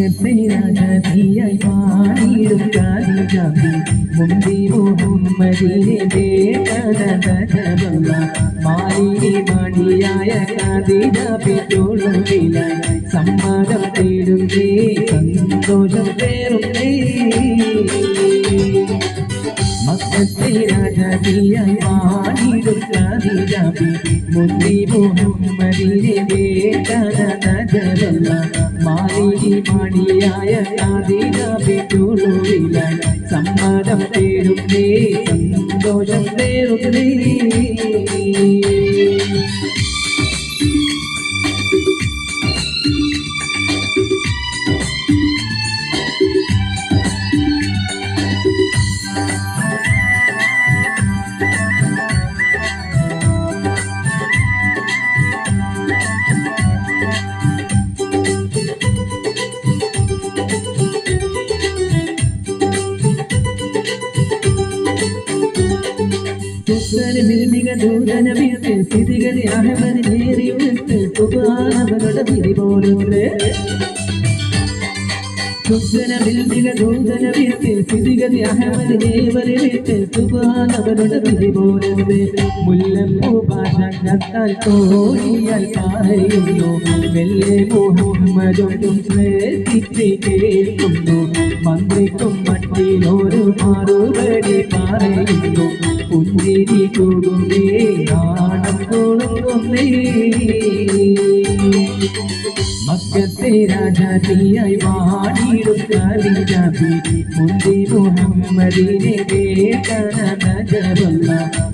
മക്കത്തെ രാജാതിയായി പാടിയിടും കാതിജാതി മുന്തി മുഹമ്മദിനെ ദേവല്ല മാലിനി മണിയായ കാതിജാപിച്ചോളുവിലായി സമ്മതം തേടുന്നേ സന്തോഷം പേറുന്നേ മക്കത്തെ രാജാതിയായി പാടിയിടും കാതിജാതി മുന്തി മുഹമ്മദിനെ ദേവല്ല മാലിനി മണിയായ കാതിജാപിച്ചോളുവിലായി സമ്മതം തേടുന്നേ സന്തോഷം പേറുന്നേ ദൂതനവിട്ട് സ്ഥിതികളി അഹമ്മദിനേറിയുണ്ട് സുബാനവരുടെ വിധി പോലുണ്ട് ദൂതനവിട്ട് സ്ഥിതിഗതി അഹമ്മദിനേവരിട്ട് സുബാനവരുടെ വിധി പോലുണ്ട് മുല്ലപ്പൂ ഭാഷ കത്താൽ കോഴിയാൽ പറയുന്നു വെല്ലേ മുഹമ്മദൊന്നും ശ്രദ്ധിച്ച് കേൾക്കുന്നു മന്ത്രിക്കും മട്ടിലൊരു മറുപടി പറയുന്നു പുഞ്ചിരി കൊടുന്നേ നാണം കൊടുക്കുന്നേ മക്കത്തെ രാജാതിയായി വാണിടും കാതിജാതി മുന്തി മുഹമ്മദിനെ കേട്ടനജവല്ല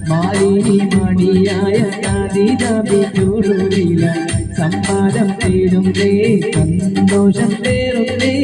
മാലിനി മണിയായ കാതിജാതി ചൂടുവിലായി സമ്പാദം തേടുന്നേ സന്തോഷം തേടുന്നേ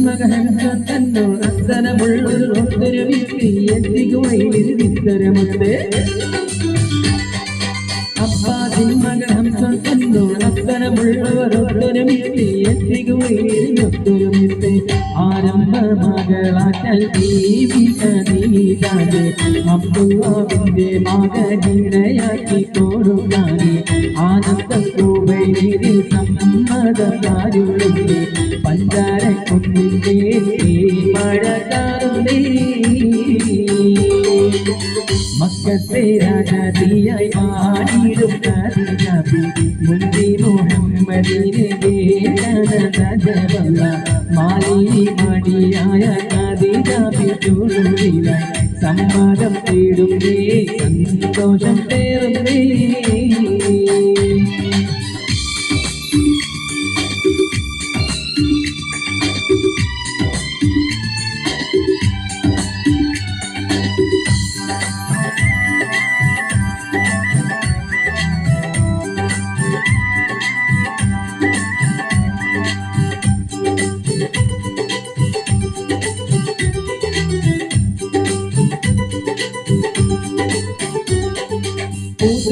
മകനോ അന്തരമുള്ളൊരു ഒത്തൊരു വീട്ടിൽ എത്തിക്കുവയിൽ വിത്തരമുണ്ട് അബ്ബാസിൻ മകൻ ഹംസോ അന്തരമുള്ളവർ ഒത്തൊരു വീട്ടിൽ എത്തിക്കുവയിൽ ഒത്തൊരുമിട്ട് ആരംഭ മകളാറ്റൽ ദീപികീതാതെ അബ്ദുല്ലാവിന്റെ മകനിടയാക്കി കൊടുക്കാതെ ആനന്ദം കൂവയിൽ സമ്മതകാരുണ്ട് പഞ്ചാര കുന്നിന്റെ മഴകാറുന്നേ മക്കത്തെ രാജാതിയായി പാടിയിടും കാതിജാതി മുന്തി മുഹമ്മദിനെ ദേവല്ല മാലിനി മണിയായ കാതിജാതി ചൂടുവിലായി സമ്മതം തേടുന്നേ സന്തോഷം പേറുന്നേ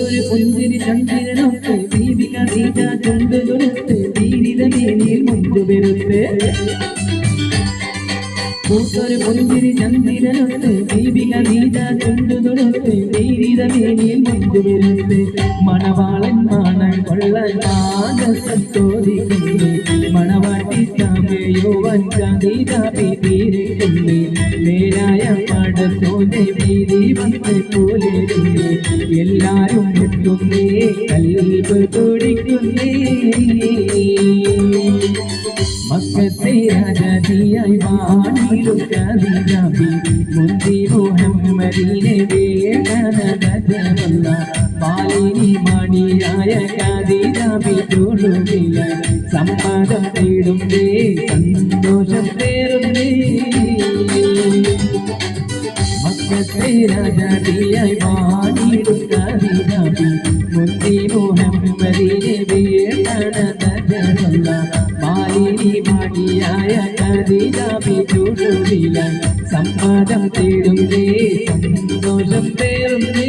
ഒരു പുഞ്ചിരി ചന്ദ്രനൊത്ത് ദീപിക നീജ ചുണ്ടുകൊടുത്ത് ദീരിതമേനിയിൽ മുൻപുവരുത്ത് ഒരു പുഞ്ചിരി ചന്ദ്രനൊത്ത് ദീപിക നീജ ചുണ്ടുകൊടുത്ത് ദീരിതമേനിയിൽ മുൻപുവരുത്ത് മണവാളൻ മാണം കൊള്ളൻ മാനസത്തോതിക്കുന്നു മണവാട്ടി ചാമയോ വഞ്ചാതീരാപി തീരക്കുന്നു നേരായ പടത്തോടെ വീതി വന്ന് പോലെരുന്നു എല്ലാരും എത്തുന്നേ കൽബ് തുടിക്കുന്നേ മക്കത്തെ രാജാതിയായി വാണിടും കാതിജാതി മുന്തി മുഹമ്മദിനെ ദേവല്ല മാലിനി മണിയായ കാതിജാതി ചൂടുവിലായി സമ്മതം തേടുന്നേ സന്തോഷം തേടുന്നേ മക്കത്തെ രാജാതിയായി വാണിടും കാതിജാതി മുന്തി മുഹമ്മദിനെ ദേവല്ല മാലിനി മണിയ റാണിയായ ഖദീജ ബിതുലുവില സമ്മതം തേടുന്നേ സന്തോഷം തേടുന്നേ